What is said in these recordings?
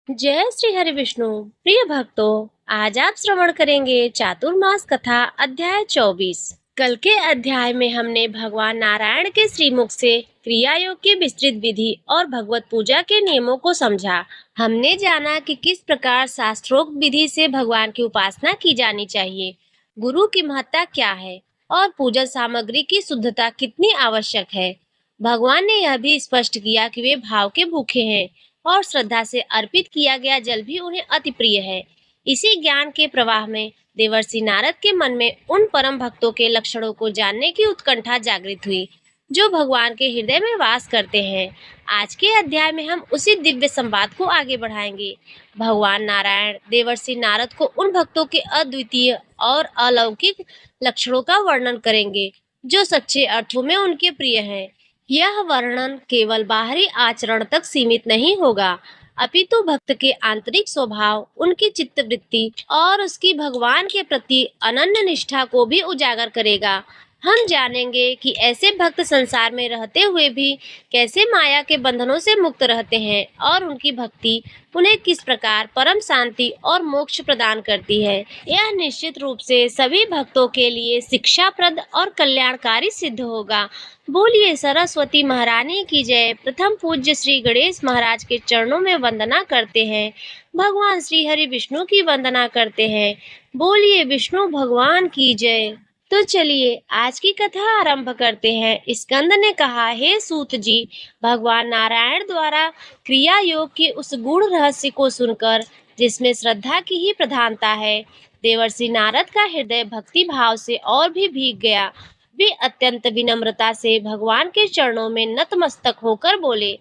जय श्री हरि विष्णु। प्रिय भक्तों, आज आप श्रवण करेंगे चातुर्मास कथा अध्याय 24। कल के अध्याय में हमने भगवान नारायण के श्रीमुख से क्रिया योग की विस्तृत विधि और भगवत पूजा के नियमों को समझा। हमने जाना कि किस प्रकार शास्त्रोक्त विधि से भगवान की उपासना की जानी चाहिए, गुरु की महत्ता क्या है और पूजन सामग्री की शुद्धता कितनी आवश्यक है। भगवान ने यह भी स्पष्ट किया कि वे भाव के भूखे हैं और श्रद्धा से अर्पित किया गया जल भी उन्हें अति प्रिय है। इसी ज्ञान के प्रवाह में देवर्षि नारद के मन में उन परम भक्तों के लक्षणों को जानने की उत्कंठा जागृत हुई जो भगवान के हृदय में वास करते हैं। आज के अध्याय में हम उसी दिव्य संवाद को आगे बढ़ाएंगे। भगवान नारायण देवर्षि नारद को उन भक्तों के अद्वितीय और अलौकिक लक्षणों का वर्णन करेंगे जो सच्चे अर्थों में उनके प्रिय हैं। यह वर्णन केवल बाहरी आचरण तक सीमित नहीं होगा, अपितु भक्त के आंतरिक स्वभाव, उनकी चित्तवृत्ति और उसकी भगवान के प्रति अनन्य निष्ठा को भी उजागर करेगा। हम जानेंगे कि ऐसे भक्त संसार में रहते हुए भी कैसे माया के बंधनों से मुक्त रहते हैं और उनकी भक्ति उन्हें किस प्रकार परम शांति और मोक्ष प्रदान करती है। यह निश्चित रूप से सभी भक्तों के लिए शिक्षाप्रद और कल्याणकारी सिद्ध होगा। बोलिए सरस्वती महारानी की जय। प्रथम पूज्य श्री गणेश महाराज के चरणों में वंदना करते हैं। भगवान श्री हरि विष्णु की वंदना करते हैं। बोलिए विष्णु भगवान की जय। तो चलिए आज की कथा आरंभ करते हैं। स्कंद ने कहा, हे सूत जी, भगवान नारायण द्वारा क्रिया योग के उस गूढ़ रहस्य को सुनकर जिसमें श्रद्धा की ही प्रधानता है, देवर्षि नारद का हृदय भक्ति भाव से और भी भीग गया। वे अत्यंत विनम्रता से भगवान के चरणों में नतमस्तक होकर बोले।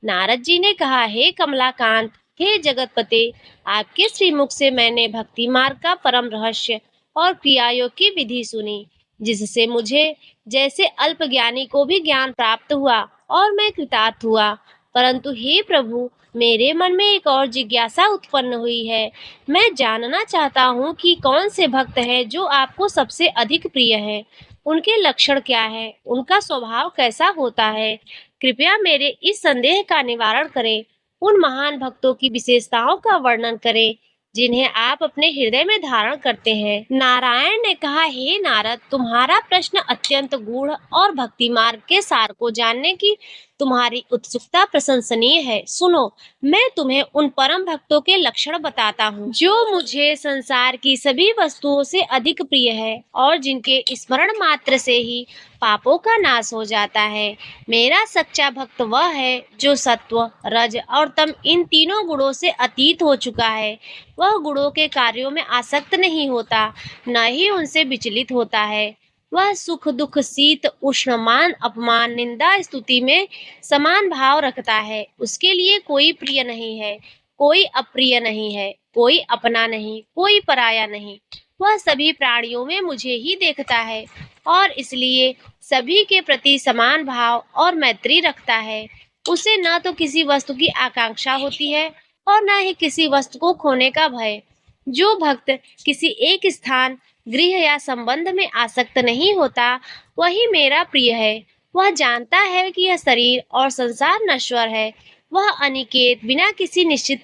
नारद जी ने कहा, हे कमलाकांत, हे जगतपते, आपके श्रीमुख से मैंने भक्ति मार्ग का परम रहस्य और क्रिया योग की विधि सुनी, जिससे मुझे जैसे अल्पज्ञानी को भी ज्ञान प्राप्त हुआ और मैं कृतार्थ हुआ। परंतु हे प्रभु, मेरे मन में एक और जिज्ञासा उत्पन्न हुई है। मैं जानना चाहता हूँ कि कौन से भक्त हैं जो आपको सबसे अधिक प्रिय हैं। उनके लक्षण क्या है, उनका स्वभाव कैसा होता है। कृपया मेरे इस संदेह का निवारण करें। उन महान भक्तों की विशेषताओं का वर्णन करें जिन्हें आप अपने हृदय में धारण करते हैं। नारायण ने कहा, हे नारद, तुम्हारा प्रश्न अत्यंत गूढ़ और भक्ति मार्ग के सार को जानने की तुम्हारी उत्सुकता प्रशंसनीय है। सुनो, मैं तुम्हें उन परम भक्तों के लक्षण बताता हूँ जो मुझे संसार की सभी वस्तुओं से अधिक प्रिय है और जिनके स्मरण मात्र से ही पापों का नाश हो जाता है। मेरा सच्चा भक्त वह है जो सत्व, रज और तम इन तीनों गुणों से अतीत हो चुका है। वह गुणों के कार्यों में आसक्त नहीं होता, न ही उनसे विचलित होता है। वह सुख दुख, शीत उष्ण, मान अपमान, निंदा स्तुति में समान भाव रखता है। उसके लिए कोई प्रिय नहीं है, कोई अप्रिय नहीं है, कोई अपना नहीं, कोई पराया नहीं। वह सभी प्राणियों में मुझे ही देखता है और इसलिए सभी के प्रति समान भाव और मैत्री रखता है। उसे न तो किसी वस्तु की आकांक्षा होती है और न ही किसी वस्तु को खोने का भय। जो भक्त किसी एक स्थान, गृह या संबंध में आसक्त नहीं होता, वही मेरा प्रिय है। वह जानता है कि यह शरीर और संसार नश्वर है। वह अनिकेत, बिना किसी निश्चित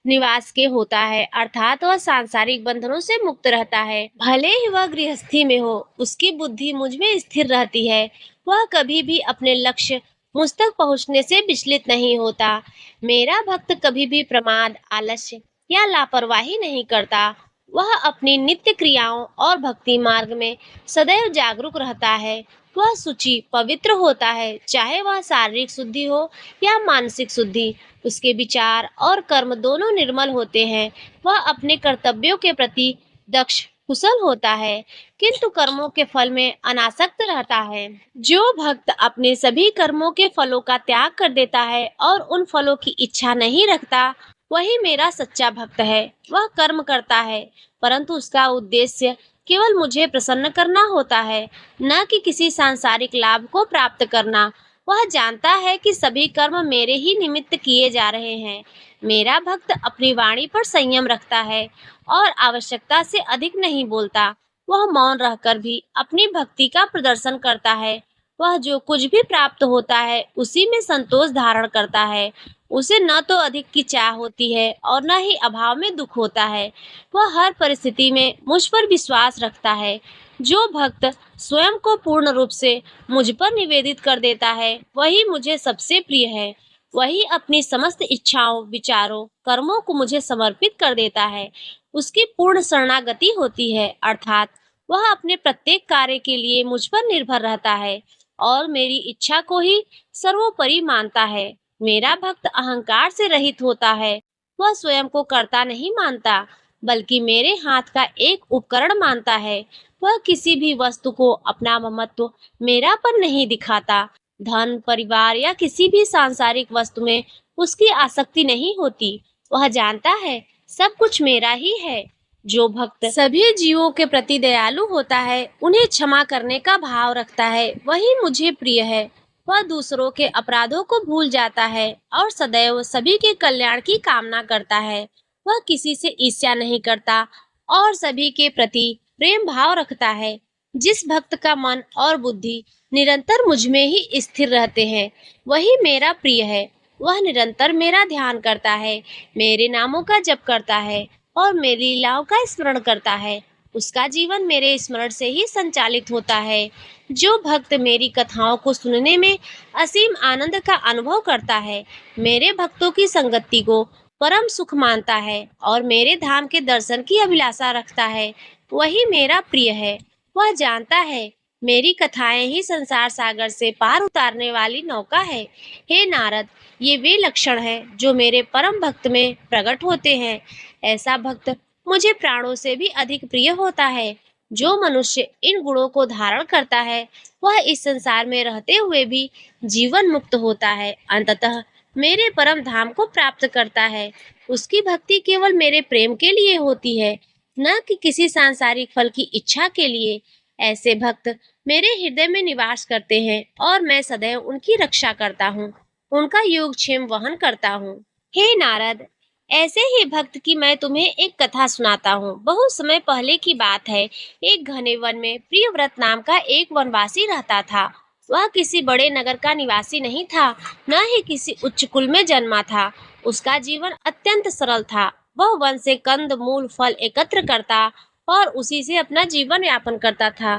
निवास के होता है, अर्थात वह सांसारिक बंधनों से मुक्त रहता है। भले ही वह गृहस्थी में हो, उसकी बुद्धि मुझ में स्थिर रहती है। वह कभी भी अपने लक्ष्य मुझ तक पहुँचने से विचलित नहीं होता। मेरा भक्त कभी भी प्रमाद, आलस्य या लापरवाही नहीं करता। वह अपनी नित्य क्रियाओं और भक्ति मार्ग में सदैव जागरूक रहता है। वह शुचि, पवित्र होता है, चाहे वह शारीरिक शुद्धि हो या मानसिक शुद्धि। उसके विचार और कर्म दोनों निर्मल होते हैं। वह अपने कर्तव्यों के प्रति दक्ष, कुशल होता है, किंतु कर्मों के फल में अनासक्त रहता है। जो भक्त अपने सभी कर्मों के फलों का त्याग कर देता है और उन फलों की इच्छा नहीं रखता, वही मेरा सच्चा भक्त है। वह कर्म करता है, परंतु उसका उद्देश्य केवल मुझे प्रसन्न करना होता है, न कि किसी सांसारिक लाभ को प्राप्त करना। वह जानता है कि सभी कर्म मेरे ही निमित्त किए जा रहे हैं। मेरा भक्त अपनी वाणी पर संयम रखता है और आवश्यकता से अधिक नहीं बोलता। वह मौन रहकर भी अपनी भक्ति का प्रदर्शन करता है वह जो कुछ भी प्राप्त होता है उसी में संतोष धारण करता है। उसे न तो अधिक की चाह होती है और न ही अभाव में दुख होता है। वह हर परिस्थिति में मुझ पर विश्वास रखता है। जो भक्त स्वयं को पूर्ण रूप से मुझ पर निवेदित कर देता है वही मुझे सबसे प्रिय है। वही अपनी समस्त इच्छाओं, विचारों, कर्मों को मुझे समर्पित कर देता है। उसकी पूर्ण शरणागति होती है, अर्थात वह अपने प्रत्येक कार्य के लिए मुझ पर निर्भर रहता है और मेरी इच्छा को ही सर्वोपरि मानता है। मेरा भक्त अहंकार से रहित होता है। वह स्वयं को कर्ता नहीं मानता, बल्कि मेरे हाथ का एक उपकरण मानता है। वह किसी भी वस्तु को अपना ममत्व मेरा पर नहीं दिखाता। धन, परिवार या किसी भी सांसारिक वस्तु में उसकी आसक्ति नहीं होती। वह जानता है सब कुछ मेरा ही है। जो भक्त सभी जीवों के प्रति दयालु होता है, उन्हें क्षमा करने का भाव रखता है, वही मुझे प्रिय है। वह दूसरों के अपराधों को भूल जाता है और सदैव सभी के कल्याण की कामना करता है। वह किसी से ईर्ष्या नहीं करता और सभी के प्रति प्रेम भाव रखता है। जिस भक्त का मन और बुद्धि निरंतर मुझ में ही स्थिर रहते हैं, वही मेरा प्रिय है। वह निरंतर मेरा ध्यान करता है, मेरे नामों का जप करता है और मेरी लीलाओं का स्मरण करता है। उसका जीवन मेरे स्मरण से ही संचालित होता है। जो भक्त मेरी कथाओं को सुनने में असीम आनंद का अनुभव करता है, मेरे भक्तों की संगति को परम सुख मानता है और मेरे धाम के दर्शन की अभिलाषा रखता है, वही मेरा प्रिय है। वह जानता है मेरी कथाएं ही संसार सागर से पार उतारने वाली नौका है। हे नारद, ये वे लक्षण हैं जो मेरे परम भक्त में प्रकट होते हैं। ऐसा भक्त मुझे प्राणों से भी अधिक प्रिय होता है। जो मनुष्य इन गुणों को धारण करता है, वह इस संसार में रहते हुए भी जीवन मुक्त होता है, अंततः मेरे परम धाम को प्राप्त करता है। उसकी भक्ति केवल मेरे प्रेम के लिए होती है, न कि किसी सांसारिक फल की इच्छा के लिए। ऐसे भक्त मेरे हृदय में निवास करते हैं और मैं सदैव उनकी रक्षा करता हूँ, उनका योगक्षेम वहन करता हूँ। हे नारद, ऐसे ही भक्त की मैं तुम्हें एक कथा सुनाता हूँ। बहुत समय पहले की बात है। एक घने वन में प्रियव्रत नाम का एक वनवासी रहता था। वह किसी बड़े नगर का निवासी नहीं था, न ही किसी उच्च कुल में जन्मा था। उसका जीवन अत्यंत सरल था। वह वन से कंद मूल फल एकत्र करता और उसी से अपना जीवन यापन करता था।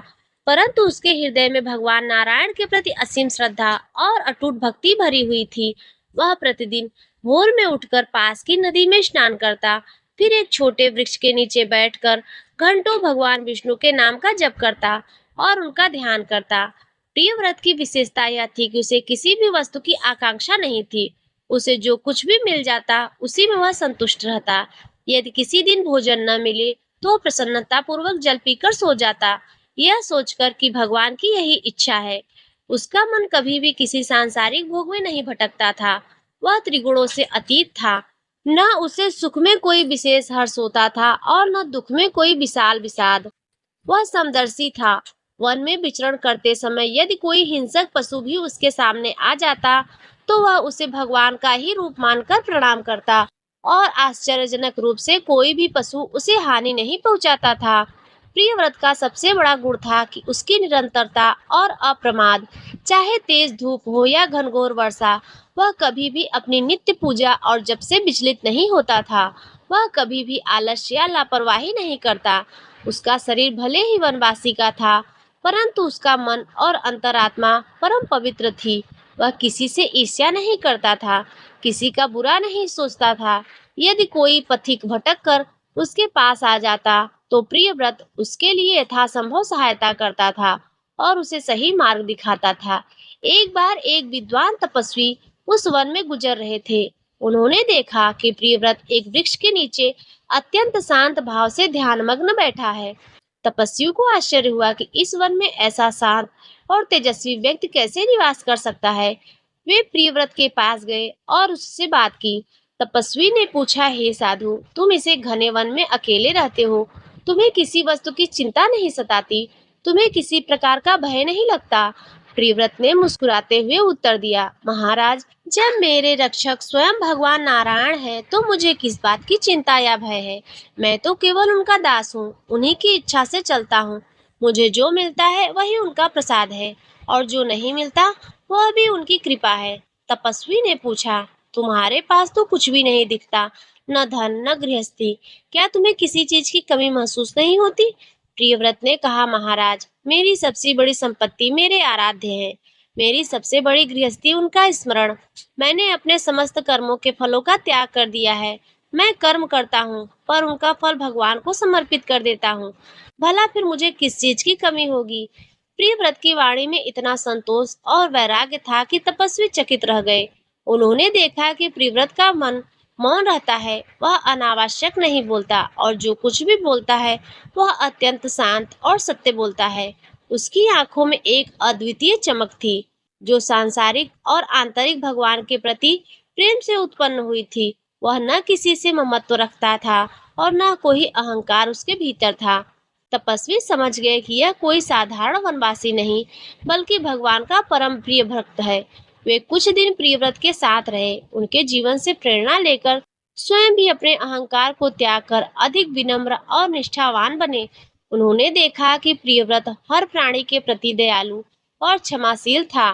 परंतु उसके हृदय में भगवान नारायण के प्रति असीम श्रद्धा और अटूट भक्ति भरी हुई थी। वह प्रतिदिन भोर में उठकर पास की नदी में स्नान करता, फिर एक छोटे वृक्ष के नीचे बैठकर घंटों भगवान विष्णु के नाम का जप करता और उनका ध्यान करता। प्रियव्रत की विशेषता यह थी कि उसे किसी भी वस्तु की आकांक्षा नहीं थी। उसे जो कुछ भी मिल जाता उसी में वह संतुष्ट रहता। यदि किसी दिन भोजन न मिले तो प्रसन्नता पूर्वक जल पीकर सो जाता, यह सोचकर कि भगवान की यही इच्छा है। उसका मन कभी भी किसी सांसारिक भोग में नहीं भटकता था। वह त्रिगुणों से अतीत था। न उसे सुख में कोई विशेष हर्ष होता था और न दुख में कोई विशाल विषाद। वह समदर्शी था। वन में विचरण करते समय यदि कोई हिंसक पशु भी उसके सामने आ जाता तो वह उसे भगवान का ही रूप मानकर प्रणाम करता और आश्चर्यजनक रूप से कोई भी पशु उसे हानि नहीं पहुंचाता था। प्रियव्रत का सबसे बड़ा गुण था कि उसकी निरंतरता और अप्रमाद। चाहे तेज धूप हो या घनघोर वर्षा, वह कभी भी अपनी नित्य पूजा और जप से विचलित नहीं होता था। वह कभी भी आलस्य या लापरवाही नहीं करता। उसका शरीर भले ही वनवासी का था, परंतु उसका मन और अंतरात्मा परम पवित्र थी। वह किसी से ईर्ष्या नहीं करता था, किसी का बुरा नहीं सोचता था। यदि कोई पथिक भटक कर उसके पास आ जाता तो प्रियव्रत उसके लिए यथासंभव सहायता करता था और उसे सही मार्ग दिखाता था। एक बार एक विद्वान तपस्वी उस वन में गुजर रहे थे। उन्होंने देखा कि प्रियव्रत एक वृक्ष के नीचे अत्यंत शांत भाव से ध्यानमग्न बैठा है। तपस्वियों को आश्चर्य हुआ कि इस वन में ऐसा शांत और तेजस्वी व्यक्ति कैसे निवास कर सकता है। वे प्रियव्रत के पास गए और उससे बात की। तपस्वी ने पूछा, हे साधु, तुम इसे घने वन में अकेले रहते हो, तुम्हें किसी वस्तु की चिंता नहीं सताती, तुम्हें किसी प्रकार का भय नहीं लगता? प्रियव्रत ने मुस्कुराते हुए उत्तर दिया, महाराज, जब मेरे रक्षक स्वयं भगवान नारायण है तो मुझे किस बात की चिंता या भय है। मैं तो केवल उनका दास हूँ, उन्हीं की इच्छा से चलता हूँ। मुझे जो मिलता है वही उनका प्रसाद है और जो नहीं मिलता वह भी उनकी कृपा है। तपस्वी ने पूछा, तुम्हारे पास तो कुछ भी नहीं दिखता, न धन न गृहस्थी, क्या तुम्हें किसी चीज की कमी महसूस नहीं होती? प्रियव्रत ने कहा, महाराज, मेरी सबसे बड़ी संपत्ति मेरे आराध्य है, मेरी सबसे बड़ी गृहस्थी उनका स्मरण। मैंने अपने समस्त कर्मों के फलों का त्याग कर दिया है। मैं कर्म करता हूँ पर उनका फल भगवान को समर्पित कर देता हूँ। भला फिर मुझे किस चीज की कमी होगी? प्रियव्रत की वाणी में इतना संतोष और वैराग्य था कि तपस्वी चकित रह गए। उन्होंने देखा कि प्रियव्रत का मन मौन रहता है, वह अनावश्यक नहीं बोलता और जो कुछ भी बोलता है वह अत्यंत शांत और सत्य बोलता है। उसकी आंखों में एक अद्वितीय चमक थी, जो सांसारिक और आंतरिक भगवान के प्रति प्रेम से उत्पन्न हुई थी। वह न किसी से ममत्व रखता था और न कोई अहंकार उसके भीतर था। तपस्वी समझ गए कि यह कोई साधारण वनवासी नहीं, बल्कि भगवान का परम प्रिय भक्त है। वे कुछ दिन प्रियव्रत के साथ रहे, उनके जीवन से प्रेरणा लेकर स्वयं भी अपने अहंकार को त्याग कर अधिक विनम्र और निष्ठावान बने। उन्होंने देखा कि प्रियव्रत हर प्राणी के प्रति दयालु और क्षमाशील था।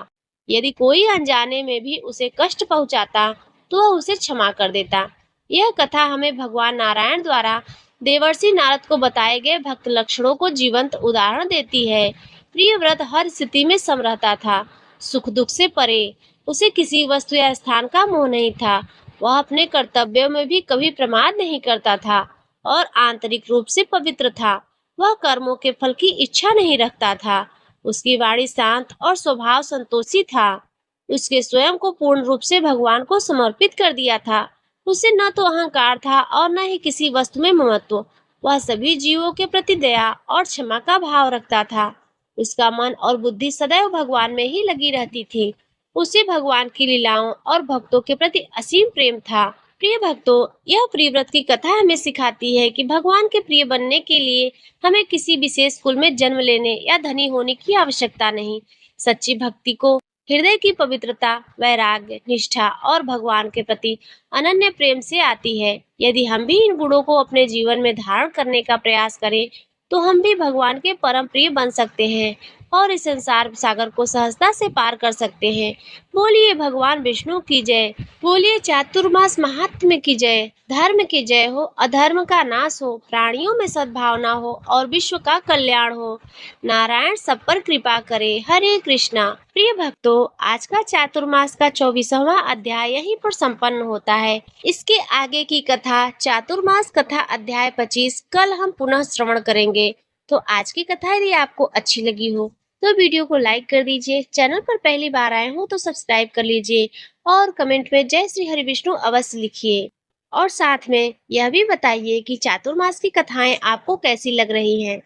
यदि कोई अनजाने में भी उसे कष्ट पहुंचाता, तो वह उसे क्षमा कर देता। यह कथा हमें भगवान नारायण द्वारा देवर्षि नारद को बताए गए भक्त लक्षणों को जीवंत उदाहरण देती है। प्रियव्रत हर स्थिति में सम रहता था, सुख दुख से परे। उसे किसी वस्तु या स्थान का मोह नहीं था। वह अपने कर्तव्यों में भी कभी प्रमाद नहीं करता था और आंतरिक रूप से पवित्र था। वह कर्मों के फल की इच्छा नहीं रखता था। उसकी वाणी शांत और स्वभाव संतोषी था। उसके स्वयं को पूर्ण रूप से भगवान को समर्पित कर दिया था। उसे न तो अहंकार था और न ही किसी वस्तु में ममत्व। वह सभी जीवों के प्रति दया और क्षमा का भाव रखता था। उसका मन और बुद्धि सदैव भगवान में ही लगी रहती थी। उसे भगवान की लीलाओं और भक्तों के प्रति असीम प्रेम था। प्रिय भक्तों, यह प्रियव्रत की कथा हमें सिखाती है कि भगवान के प्रिय बनने के लिए हमें किसी विशेष कुल में जन्म लेने या धनी होने की आवश्यकता नहीं। सच्ची भक्ति को हृदय की पवित्रता, वैराग्य, निष्ठा और भगवान के प्रति अनन्य प्रेम से आती है। यदि हम भी इन गुणों को अपने जीवन में धारण करने का प्रयास करें, तो हम भी भगवान के परम प्रिय बन सकते हैं और इस संसार सागर को सहजता से पार कर सकते हैं। बोलिए भगवान विष्णु की जय। बोलिए चातुर्मास महात्म्य की जय। धर्म की जय हो, अधर्म का नाश हो, प्राणियों में सद्भावना हो और विश्व का कल्याण हो। नारायण सब पर कृपा करे। हरे कृष्णा। प्रिय भक्तों, आज का चातुर्मास का 24वां अध्याय यहीं पर संपन्न होता है। इसके आगे की कथा चातुर्मास कथा अध्याय 25 कल हम पुनः श्रवण करेंगे। तो आज की कथा यदि आपको अच्छी लगी हो तो वीडियो को लाइक कर दीजिए। चैनल पर पहली बार आए हो तो सब्सक्राइब कर लीजिए और कमेंट में जय श्री हरि विष्णु अवश्य लिखिए। और साथ में यह भी बताइए कि चातुर्मास की कथाएं आपको कैसी लग रही हैं।